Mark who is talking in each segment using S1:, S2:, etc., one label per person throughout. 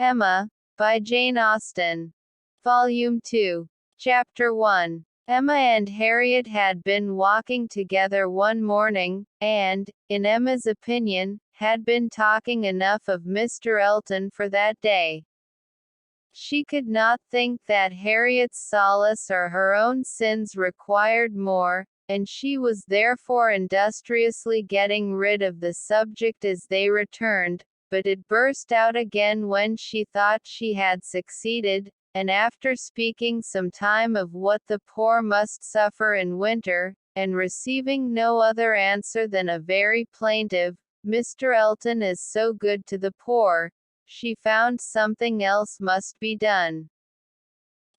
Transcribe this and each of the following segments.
S1: Emma, by Jane Austen. Volume 2. Chapter 1. Emma and Harriet had been walking together one morning, and, in Emma's opinion, had been talking enough of Mr. Elton for that day. She could not think that Harriet's solace or her own sins required more, and she was therefore industriously getting rid of the subject as they returned, but it burst out again when she thought she had succeeded, and after speaking some time of what the poor must suffer in winter, and receiving no other answer than a very plaintive, "Mr. Elton is so good to the poor," she found something else must be done.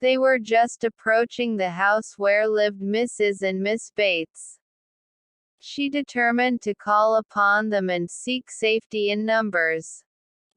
S1: They were just approaching the house where lived Mrs. and Miss Bates. She determined to call upon them and seek safety in numbers.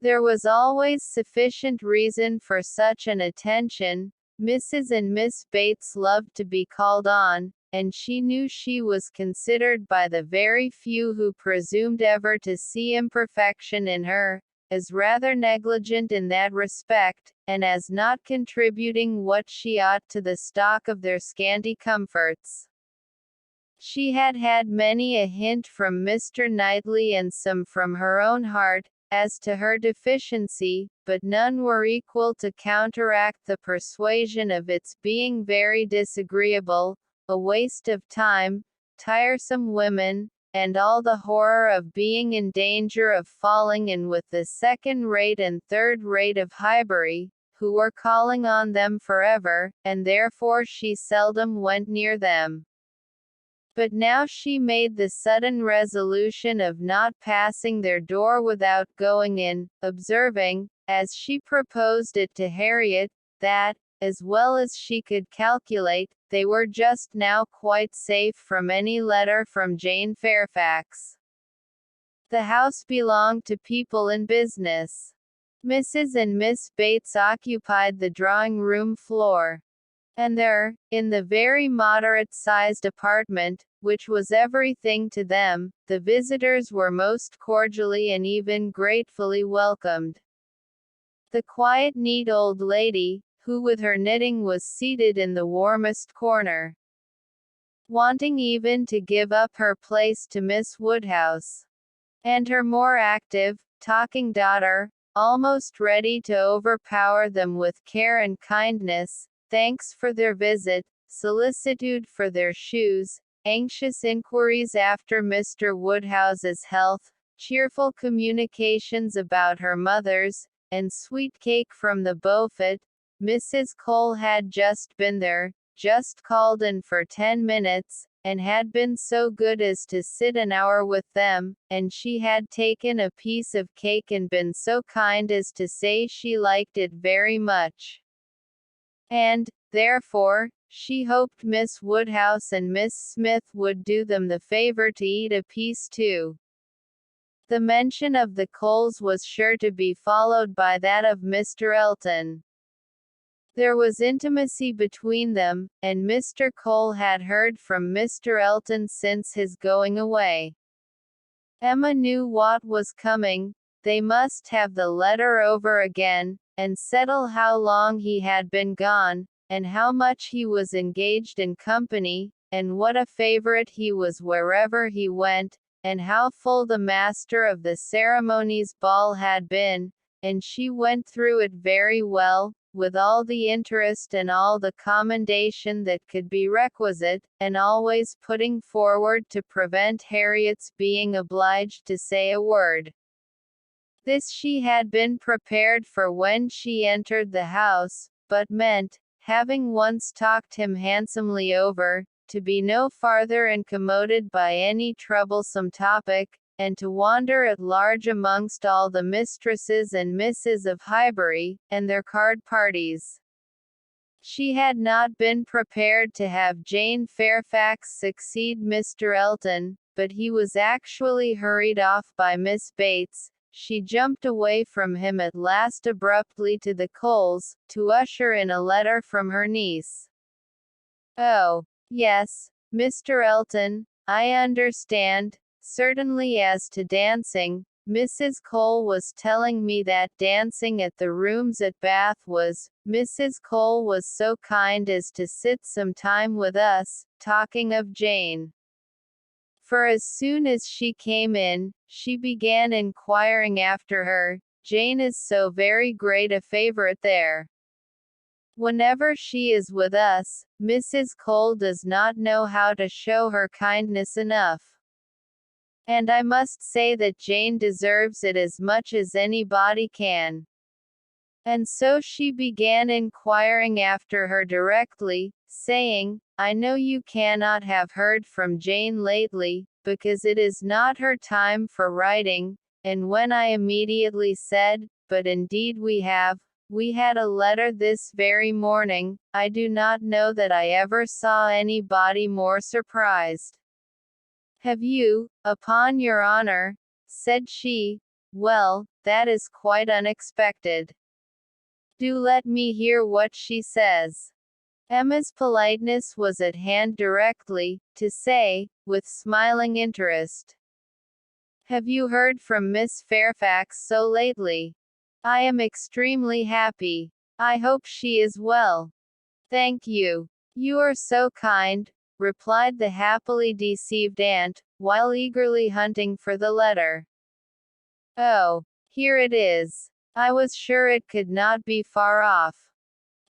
S1: There was always sufficient reason for such an attention. Mrs. and Miss Bates loved to be called on, and she knew she was considered by the very few who presumed ever to see imperfection in her, as rather negligent in that respect, and as not contributing what she ought to the stock of their scanty comforts. She had had many a hint from Mr. Knightley and some from her own heart, as to her deficiency, but none were equal to counteract the persuasion of its being very disagreeable, a waste of time, tiresome women, and all the horror of being in danger of falling in with the second-rate and third-rate of Highbury, who were calling on them forever, and therefore she seldom went near them. But now she made the sudden resolution of not passing their door without going in, observing, as she proposed it to Harriet, that, as well as she could calculate, they were just now quite safe from any letter from Jane Fairfax. The house belonged to people in business. Mrs. and Miss Bates occupied the drawing-room floor. And there, in the very moderate-sized apartment, which was everything to them, the visitors were most cordially and even gratefully welcomed. The quiet neat old lady, who with her knitting was seated in the warmest corner, wanting even to give up her place to Miss Woodhouse, and her more active, talking daughter, almost ready to overpower them with care and kindness, thanks for their visit, solicitude for their shoes, anxious inquiries after Mr. Woodhouse's health, cheerful communications about her mother's, and sweet cake from the Beaufort. Mrs. Cole had just been there, just called in for 10 minutes, and had been so good as to sit an hour with them, and she had taken a piece of cake and been so kind as to say she liked it very much. And, therefore, she hoped Miss Woodhouse and Miss Smith would do them the favor to eat a piece too. The mention of the Coles was sure to be followed by that of Mr. Elton. There was intimacy between them, and Mr. Cole had heard from Mr. Elton since his going away. Emma knew what was coming. They must have the letter over again, and settle how long he had been gone, and how much he was engaged in company, and what a favorite he was wherever he went, and how full the master of the ceremonies ball had been, and she went through it very well, with all the interest and all the commendation that could be requisite, and always putting forward to prevent Harriet's being obliged to say a word. This she had been prepared for when she entered the house, but meant, having once talked him handsomely over, to be no farther incommoded by any troublesome topic, and to wander at large amongst all the mistresses and misses of Highbury, and their card parties. She had not been prepared to have Jane Fairfax succeed Mr. Elton, but he was actually hurried off by Miss Bates. She jumped away from him at last abruptly to the Coles, to usher in a letter from her niece. "Oh, yes, Mr. Elton, I understand, certainly as to dancing, Mrs. Cole was telling me that dancing at the rooms at Bath was, Mrs. Cole was so kind as to sit some time with us, talking of Jane. For as soon as she came in, she began inquiring after her. Jane is so very great a favorite there. Whenever she is with us, Mrs. Cole does not know how to show her kindness enough. And I must say that Jane deserves it as much as anybody can. And so she began inquiring after her directly, saying, I know you cannot have heard from Jane lately, because it is not her time for writing, and when I immediately said, but indeed we had a letter this very morning, I do not know that I ever saw anybody more surprised. Have you, upon your honor? Said she. Well, that is quite unexpected. Do let me hear what she says. Emma's politeness was at hand directly, to say, with smiling interest. Have you heard from Miss Fairfax so lately? I am extremely happy. I hope she is well. Thank you. You are so kind, replied the happily deceived aunt, while eagerly hunting for the letter. Oh, here it is. I was sure it could not be far off.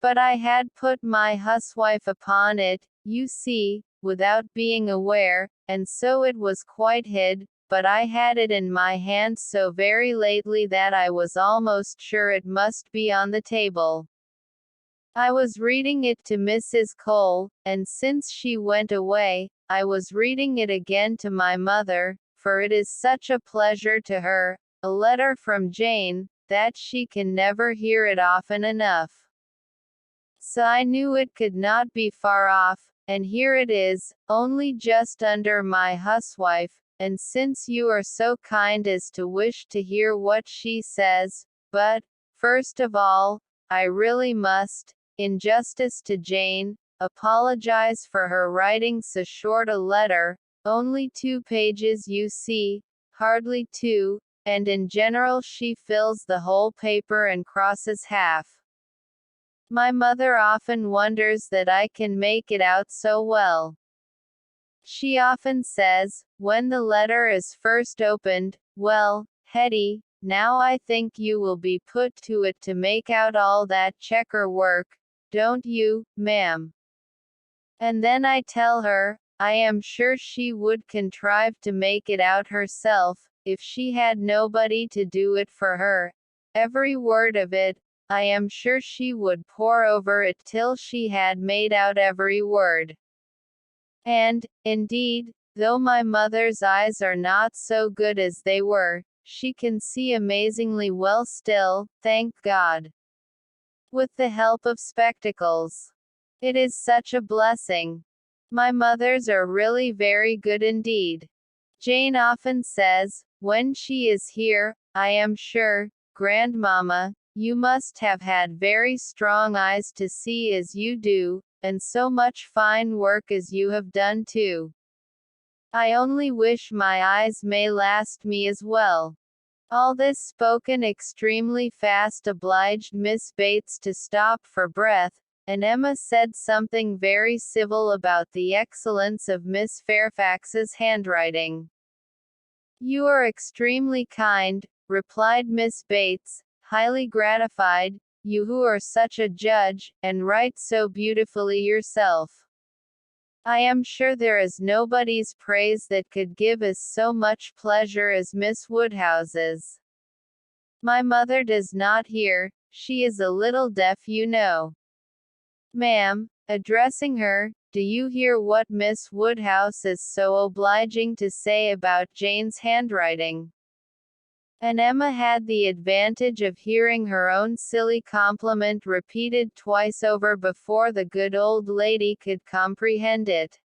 S1: But I had put my huswife upon it, you see, without being aware, and so it was quite hid, but I had it in my hand so very lately that I was almost sure it must be on the table. I was reading it to Mrs. Cole, and since she went away, I was reading it again to my mother, for it is such a pleasure to her, a letter from Jane, that she can never hear it often enough. So I knew it could not be far off, and here it is, only just under my huswife, and since you are so kind as to wish to hear what she says, but, first of all, I really must, in justice to Jane, apologize for her writing so short a letter, only 2 pages you see, hardly 2, and in general she fills the whole paper and crosses half. My mother often wonders that I can make it out so well. She often says, when the letter is first opened, well, Hetty, now I think you will be put to it to make out all that checker work, don't you, ma'am? And then I tell her, I am sure she would contrive to make it out herself, if she had nobody to do it for her. Every word of it, I am sure she would pore over it till she had made out every word. And, indeed, though my mother's eyes are not so good as they were, she can see amazingly well still, thank God. With the help of spectacles. It is such a blessing. My mothers are really very good indeed. Jane often says, when she is here, I am sure, Grandmamma, you must have had very strong eyes to see as you do, and so much fine work as you have done too. I only wish my eyes may last me as well. All this spoken extremely fast obliged Miss Bates to stop for breath, and Emma said something very civil about the excellence of Miss Fairfax's handwriting. You are extremely kind, replied Miss Bates, highly gratified, you who are such a judge, and write so beautifully yourself. I am sure there is nobody's praise that could give us so much pleasure as Miss Woodhouse's. My mother does not hear, she is a little deaf you know. Ma'am, addressing her, do you hear what Miss Woodhouse is so obliging to say about Jane's handwriting? And Emma had the advantage of hearing her own silly compliment repeated twice over before the good old lady could comprehend it.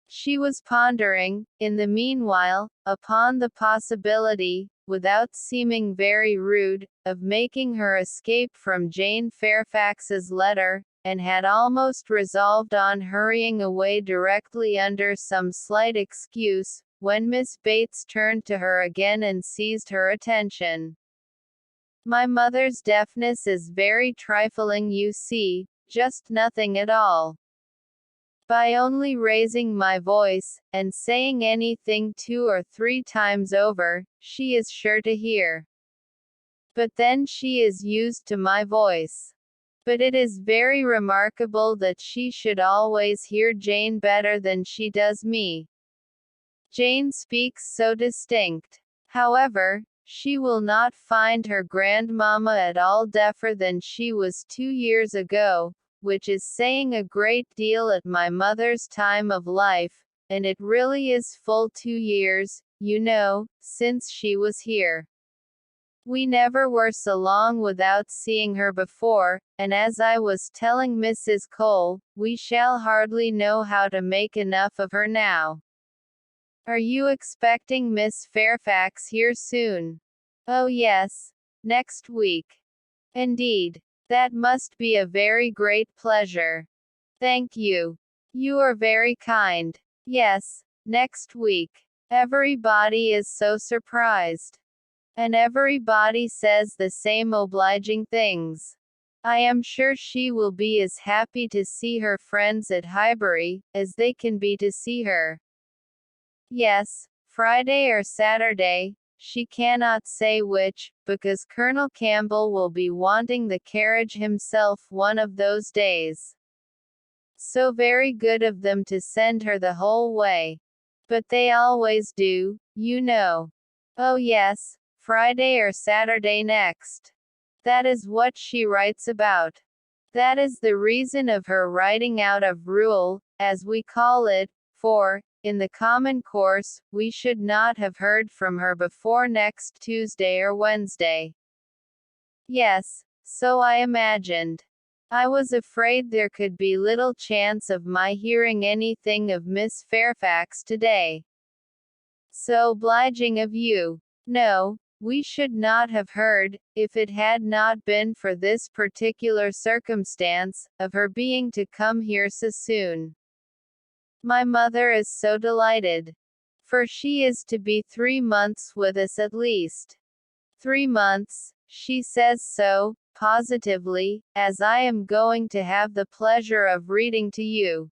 S1: She was pondering, in the meanwhile, upon the possibility, without seeming very rude, of making her escape from Jane Fairfax's letter, and had almost resolved on hurrying away directly under some slight excuse, when Miss Bates turned to her again and seized her attention. My mother's deafness is very trifling, you see, just nothing at all. By only raising my voice, and saying anything 2 or 3 times over, she is sure to hear. But then she is used to my voice. But it is very remarkable that she should always hear Jane better than she does me. Jane speaks so distinct. However, she will not find her grandmamma at all deafer than she was 2 years ago, which is saying a great deal at my mother's time of life, and it really is full 2 years, you know, since she was here. We never were so long without seeing her before, and as I was telling Mrs. Cole, we shall hardly know how to make enough of her now. Are you expecting Miss Fairfax here soon? Oh yes, next week. Indeed. That must be a very great pleasure. Thank you. You are very kind. Yes, next week. Everybody is so surprised. And everybody says the same obliging things. I am sure she will be as happy to see her friends at Highbury, as they can be to see her. Yes, Friday or Saturday, she cannot say which, because Colonel Campbell will be wanting the carriage himself one of those days. So very good of them to send her the whole way. But they always do, you know. Oh yes, Friday or Saturday next. That is what she writes about. That is the reason of her writing out of rule, as we call it, for, in the common course, we should not have heard from her before next Tuesday or Wednesday. Yes, so I imagined. I was afraid there could be little chance of my hearing anything of Miss Fairfax today. So obliging of you. No, we should not have heard, if it had not been for this particular circumstance, of her being to come here so soon. My mother is so delighted. For she is to be 3 months with us at least. 3 months, she says so, positively, as I am going to have the pleasure of reading to you.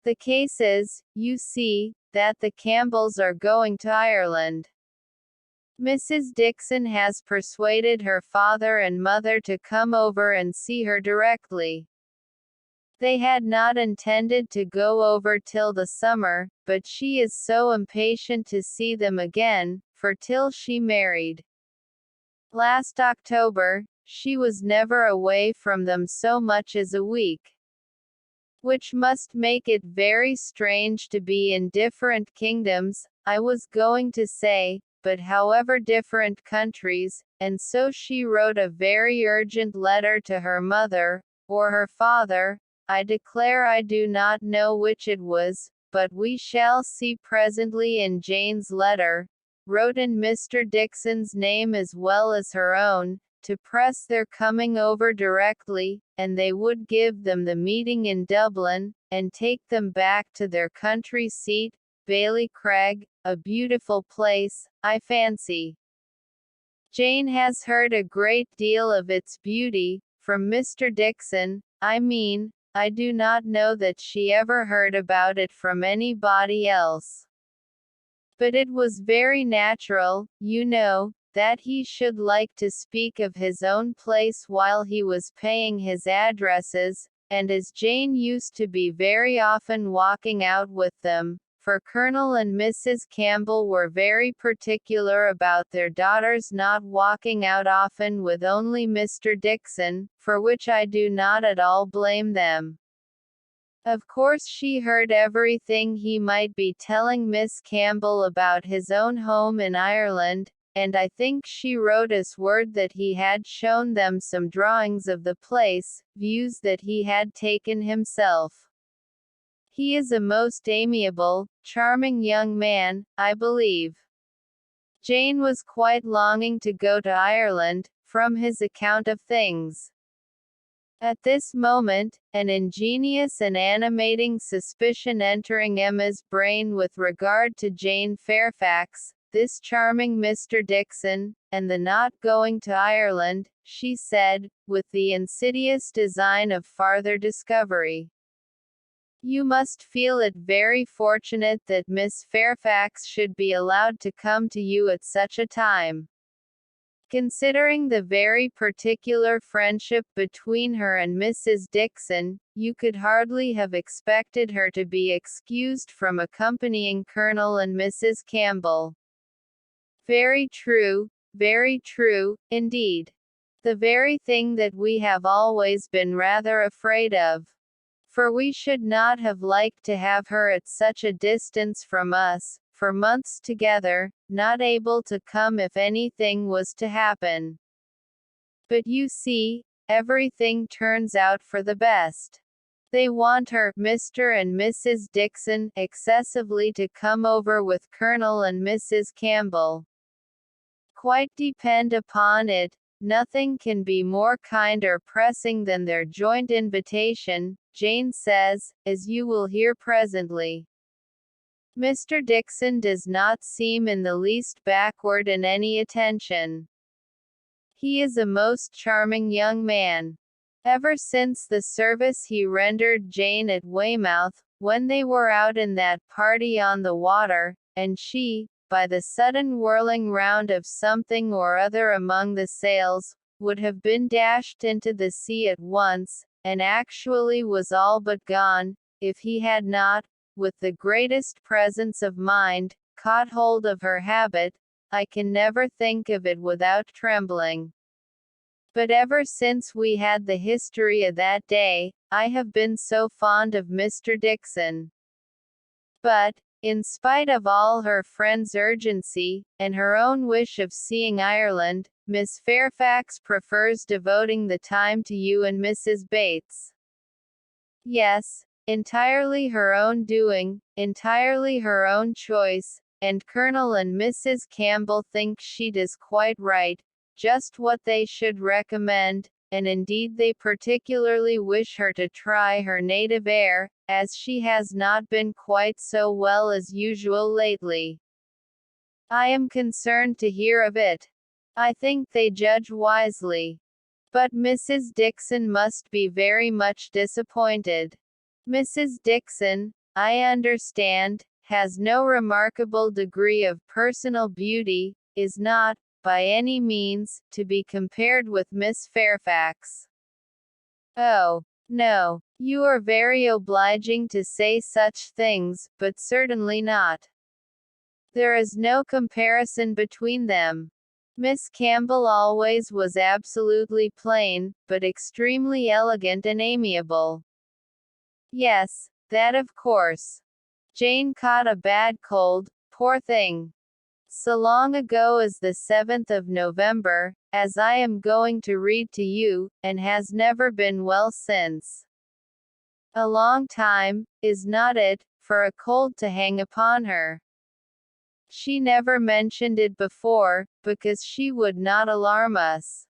S1: The case is, you see, that the Campbells are going to Ireland. Mrs. Dixon has persuaded her father and mother to come over and see her directly. They had not intended to go over till the summer, but she is so impatient to see them again, for till she married last October, she was never away from them so much as a week. Which must make it very strange to be in different kingdoms, I was going to say, but however different countries, and so she wrote a very urgent letter to her mother, or her father, I declare I do not know which it was, but we shall see presently in Jane's letter, wrote in Mr. Dixon's name as well as her own, to press their coming over directly, and they would give them the meeting in Dublin, and take them back to their country seat, Bailey Craig, a beautiful place, I fancy. Jane has heard a great deal of its beauty, from Mr. Dixon, I mean. I do not know that she ever heard about it from anybody else. But it was very natural, you know, that he should like to speak of his own place while he was paying his addresses, and as Jane used to be very often walking out with them, for Colonel and Mrs. Campbell were very particular about their daughters not walking out often with only Mr. Dixon, for which I do not at all blame them. Of course she heard everything he might be telling Miss Campbell about his own home in Ireland, and I think she wrote us word that he had shown them some drawings of the place, views that he had taken himself. He is a most amiable, charming young man, I believe. Jane was quite longing to go to Ireland, from his account of things. At this moment, an ingenious and animating suspicion entering Emma's brain with regard to Jane Fairfax, this charming Mr. Dixon, and the not going to Ireland, she said, with the insidious design of farther discovery. You must feel it very fortunate that Miss Fairfax should be allowed to come to you at such a time. Considering the very particular friendship between her and Mrs. Dixon, you could hardly have expected her to be excused from accompanying Colonel and Mrs. Campbell. Very true, indeed. The very thing that we have always been rather afraid of. For we should not have liked to have her at such a distance from us, for months together, not able to come if anything was to happen. But you see, everything turns out for the best. They want her, Mr. and Mrs. Dixon, excessively to come over with Colonel and Mrs. Campbell. Quite depend upon it, nothing can be more kind or pressing than their joint invitation, Jane says, as you will hear presently. Mr. Dixon does not seem in the least backward in any attention. He is a most charming young man. Ever since the service he rendered Jane at Weymouth, when they were out in that party on the water, and she, by the sudden whirling round of something or other among the sails, would have been dashed into the sea at once, and actually was all but gone, if he had not, with the greatest presence of mind, caught hold of her habit. I can never think of it without trembling. But ever since we had the history of that day, I have been so fond of Mr. Dixon. But, in spite of all her friend's urgency, and her own wish of seeing Ireland, Miss Fairfax prefers devoting the time to you and Mrs. Bates. Yes, entirely her own doing, entirely her own choice, and Colonel and Mrs. Campbell think she does quite right, just what they should recommend, and indeed they particularly wish her to try her native air, as she has not been quite so well as usual lately. I am concerned to hear of it. I think they judge wisely. But Mrs. Dixon must be very much disappointed. Mrs. Dixon, I understand, has no remarkable degree of personal beauty, is not, by any means, to be compared with Miss Fairfax. Oh, no, you are very obliging to say such things, but certainly not. There is no comparison between them. Miss Campbell always was absolutely plain, but extremely elegant and amiable. Yes, that of course. Jane caught a bad cold, poor thing. So long ago as the 7th of November, as I am going to read to you, and has never been well since. A long time, is not it, for a cold to hang upon her? She never mentioned it before, because she would not alarm us.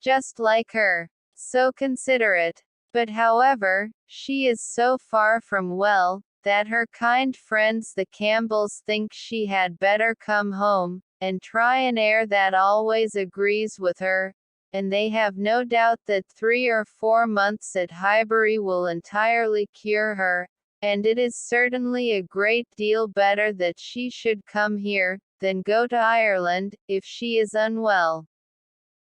S1: Just like her. So considerate. But however, she is so far from well, that her kind friends the Campbells think she had better come home, and try an air that always agrees with her, and they have no doubt that 3 or 4 months at Highbury will entirely cure her, and it is certainly a great deal better that she should come here, than go to Ireland, if she is unwell.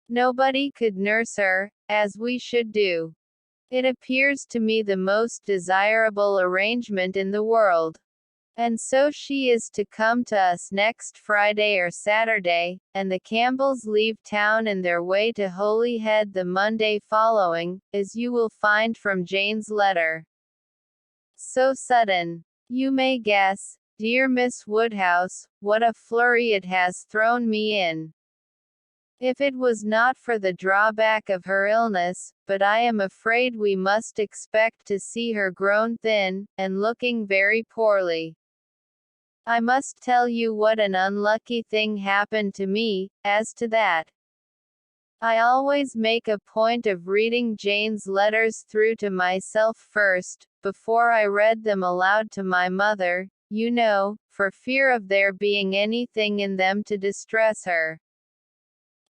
S1: Nobody could nurse her, as we should do. It appears to me the most desirable arrangement in the world. And so she is to come to us next Friday or Saturday, and the Campbells leave town in their way to Holyhead the Monday following, as you will find from Jane's letter. So sudden. You may guess, dear Miss Woodhouse, what a flurry it has thrown me in. If it was not for the drawback of her illness, but I am afraid we must expect to see her grown thin, and looking very poorly. I must tell you what an unlucky thing happened to me, as to that. I always make a point of reading Jane's letters through to myself first, before I read them aloud to my mother, you know, for fear of there being anything in them to distress her.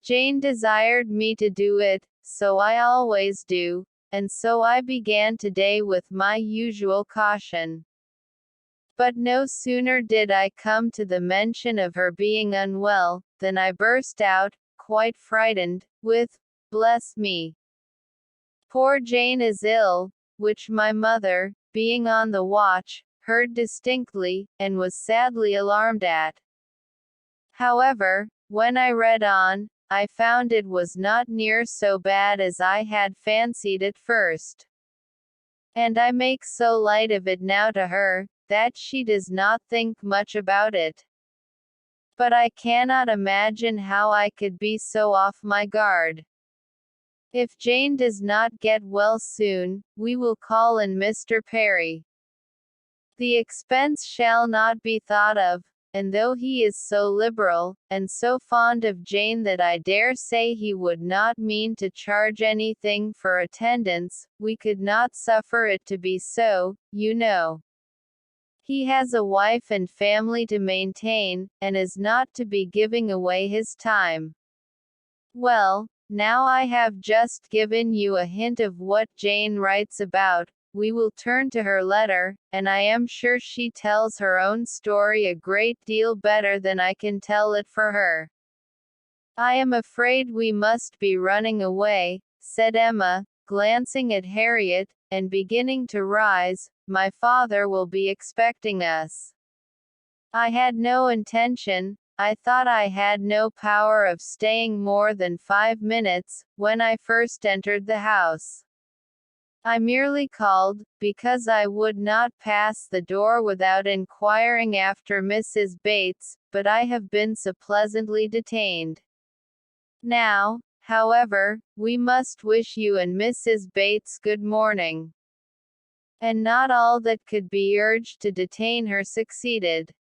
S1: Jane desired me to do it, so I always do, and so I began today with my usual caution. But no sooner did I come to the mention of her being unwell, than I burst out, quite frightened, with, "Bless me! Poor Jane is ill," which my mother, being on the watch, heard distinctly, and was sadly alarmed at. However, when I read on, I found it was not near so bad as I had fancied at first. And I make so light of it now to her, that she does not think much about it. But I cannot imagine how I could be so off my guard. If Jane does not get well soon, we will call in Mr. Perry. The expense shall not be thought of, and though he is so liberal, and so fond of Jane that I dare say he would not mean to charge anything for attendance, we could not suffer it to be so, you know. He has a wife and family to maintain, and is not to be giving away his time. Well, now I have just given you a hint of what Jane writes about, we will turn to her letter, and I am sure she tells her own story a great deal better than I can tell it for her. "I am afraid we must be running away," said Emma, glancing at Harriet, and beginning to rise. "My father will be expecting us." I had no intention, I thought I had no power of staying more than 5 minutes, when I first entered the house. I merely called, because I would not pass the door without inquiring after Mrs. Bates, but I have been so pleasantly detained. Now, however, we must wish you and Mrs. Bates good morning. And not all that could be urged to detain her succeeded.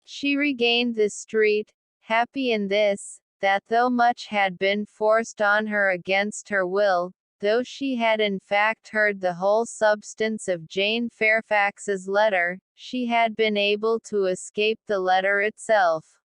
S1: She regained the street, happy in this, that though much had been forced on her against her will, though she had in fact heard the whole substance of Jane Fairfax's letter, she had been able to escape the letter itself.